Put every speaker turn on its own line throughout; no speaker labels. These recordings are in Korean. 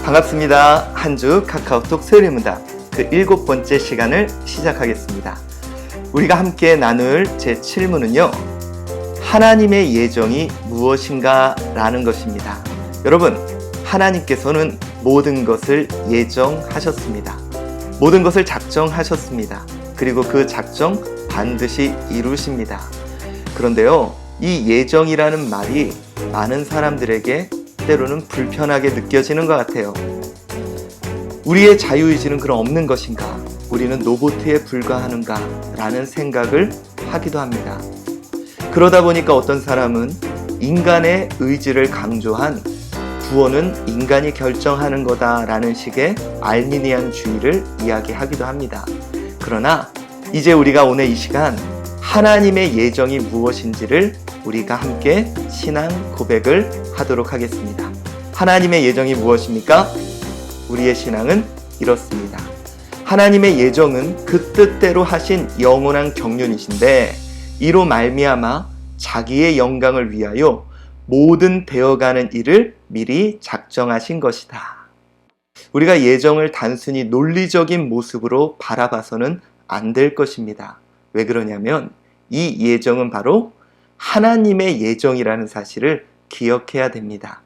반갑습니다. 한 주 카카오톡 수요일 문답 그 7번째 시간을 시작하겠습니다. 우리가 함께 나눌 제 7문은요. 하나님의 예정이 무엇인가? 라는 것입니다. 여러분, 하나님께서는 모든 것을 예정하셨습니다. 모든 것을 작정하셨습니다. 그리고 그 작정 반드시 이루십니다. 그런데요, 이 예정이라는 말이 많은 사람들에게 때로는 불편하게 느껴지는 것 같아요. 우리의 자유의지는 그럼 없는 것인가? 우리는 로봇에 불과하는가? 라는 생각을 하기도 합니다. 그러다 보니까 어떤 사람은 인간의 의지를 강조한 구원은 인간이 결정하는 거다라는 식의 알미니안주의를 이야기하기도 합니다. 그러나 이제 우리가 오늘 이 시간 하나님의 예정이 무엇인지를 우리가 함께 신앙 고백을 하도록 하겠습니다. 하나님의 예정이 무엇입니까? 우리의 신앙은 이렇습니다. 하나님의 예정은 그 뜻대로 하신 영원한 경륜이신데 이로 말미암아 자기의 영광을 위하여 모든 되어가는 일을 미리 작정하신 것이다. 우리가 예정을 단순히 논리적인 모습으로 바라봐서는 안 될 것입니다. 왜 그러냐면 이 예정은 바로 하나님의 예정이라는 사실을 기억해야 됩니다.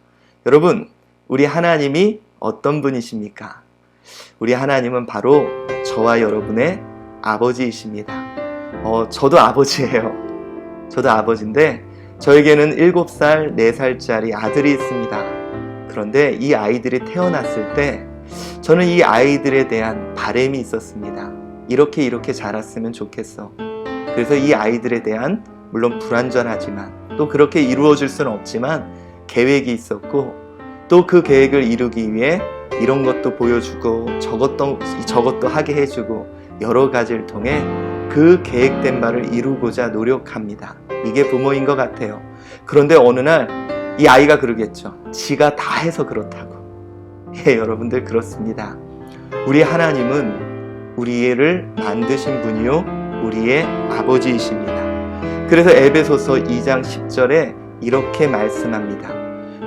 여러분, 우리 하나님이 어떤 분이십니까? 우리 하나님은 바로 저와 여러분의 아버지이십니다. 저도 아버지예요. 저도 아버지인데 저에게는 7살, 4살짜리 아들이 있습니다. 그런데 이 아이들이 태어났을 때 저는 이 아이들에 대한 바람이 있었습니다. 이렇게 자랐으면 좋겠어. 그래서 이 아이들에 대한 물론 불완전하지만 또 그렇게 이루어질 수는 없지만 계획이 있었고 또 그 계획을 이루기 위해 이런 것도 보여주고 저것도 하게 해주고 여러 가지를 통해 그 계획된 바를 이루고자 노력합니다. 이게 부모인 것 같아요. 그런데 어느 날 이 아이가 그러겠죠. 지가 다 해서 그렇다고. 여러분들 그렇습니다. 우리 하나님은 우리를 만드신 분이요 우리의 아버지이십니다. 그래서 에베소서 2장 10절에 이렇게 말씀합니다.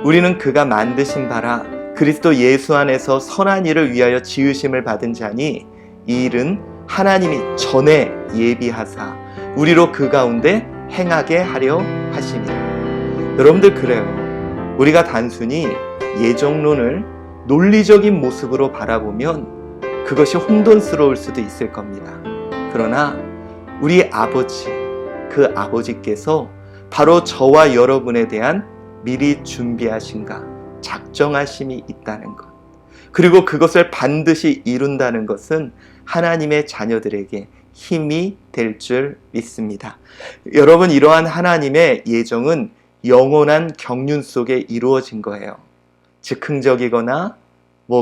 우리는 그가 만드신 바라 그리스도 예수 안에서 선한 일을 위하여 지으심을 받은 자니 이 일은 하나님이 전에 예비하사 우리로 그 가운데 행하게 하려 하심이라. 여러분들 그래요. 우리가 단순히 예정론을 논리적인 모습으로 바라보면 그것이 혼돈스러울 수도 있을 겁니다. 그러나 우리 아버지, 그 아버지께서 바로 저와 여러분에 대한 미리 준비하신가, 작정하심이 있다는 것. 그리고 그것을 반드시 이룬다는 것은 하나님의 자녀들에게 힘이 될 줄 믿습니다. 여러분, 이러한 하나님의 예정은 영원한 경륜 속에 이루어진 거예요. 즉흥적이거나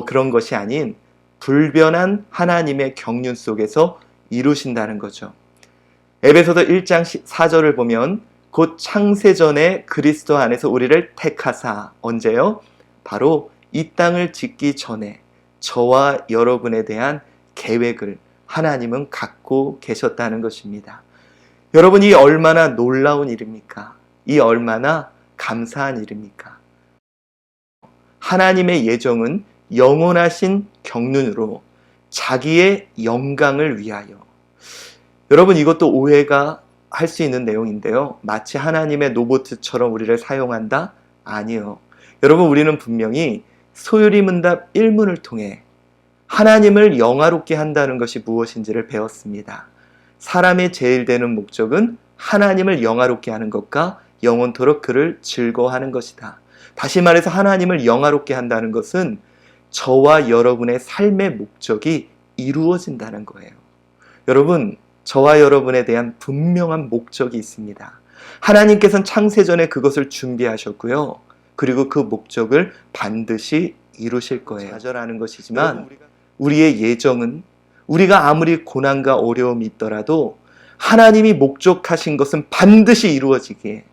그런 것이 아닌 불변한 하나님의 경륜 속에서 이루신다는 거죠. 에베소서 1장 4절을 보면 곧 창세전에 그리스도 안에서 우리를 택하사 언제요? 바로 이 땅을 짓기 전에 저와 여러분에 대한 계획을 하나님은 갖고 계셨다는 것입니다. 여러분, 이 얼마나 놀라운 일입니까? 이 얼마나 감사한 일입니까? 하나님의 예정은 영원하신 경륜으로 자기의 영광을 위하여. 여러분, 이것도 오해가 할 수 있는 내용인데요. 마치 하나님의 로봇처럼 우리를 사용한다? 아니요. 여러분, 우리는 분명히 소요리 문답 1문을 통해 하나님을 영화롭게 한다는 것이 무엇인지를 배웠습니다. 사람의 제일 되는 목적은 하나님을 영화롭게 하는 것과 영원토록 그를 즐거워하는 것이다. 다시 말해서 하나님을 영화롭게 한다는 것은 저와 여러분의 삶의 목적이 이루어진다는 거예요. 여러분, 저와 여러분에 대한 분명한 목적이 있습니다. 하나님께서는 창세전에 그것을 준비하셨고요. 그리고 그 목적을 반드시 이루실 거예요. 좌절하는 것이지만 우리의 예정은 우리가 아무리 고난과 어려움이 있더라도 하나님이 목적하신 것은 반드시 이루어지기에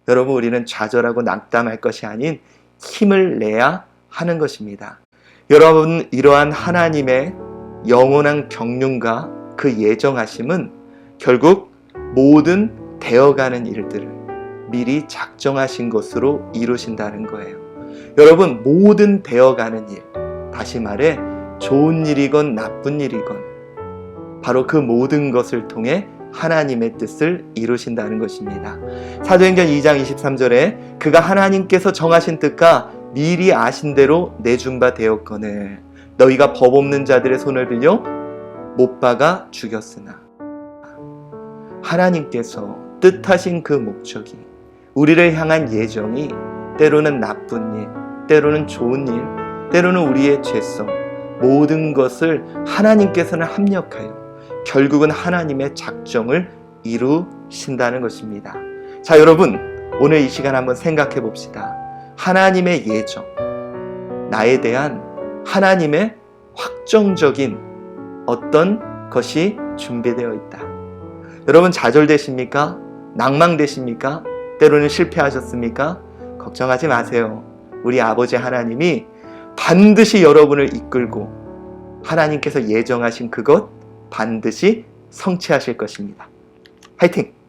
여러분, 우리는 좌절하고 낙담할 것이 아닌 힘을 내야 하는 것입니다. 여러분, 이러한 하나님의 영원한 경륜과 그 예정하심은 결국 모든 되어가는 일들을 미리 작정하신 것으로 이루신다는 거예요. 여러분, 모든 되어가는 일, 다시 말해 좋은 일이건 나쁜 일이건 바로 그 모든 것을 통해 하나님의 뜻을 이루신다는 것입니다. 사도행전 2장 23절에 그가 하나님께서 정하신 뜻과 미리 아신 대로 내준 바 되었거늘 너희가 법 없는 자들의 손을 빌려 못 박아 죽였으나 하나님께서 뜻하신 그 목적이 우리를 향한 예정이 때로는 나쁜 일, 때로는 좋은 일, 때로는 우리의 죄성 모든 것을 하나님께서는 합력하여 결국은 하나님의 작정을 이루신다는 것입니다. 자, 여러분 오늘 이 시간 한번 생각해 봅시다. 하나님의 예정, 나에 대한 하나님의 확정적인 어떤 것이 준비되어 있다. 여러분 좌절되십니까? 낭망되십니까? 때로는 실패하셨습니까? 걱정하지 마세요. 우리 아버지 하나님이 반드시 여러분을 이끌고 하나님께서 예정하신 그것 반드시 성취하실 것입니다. 화이팅!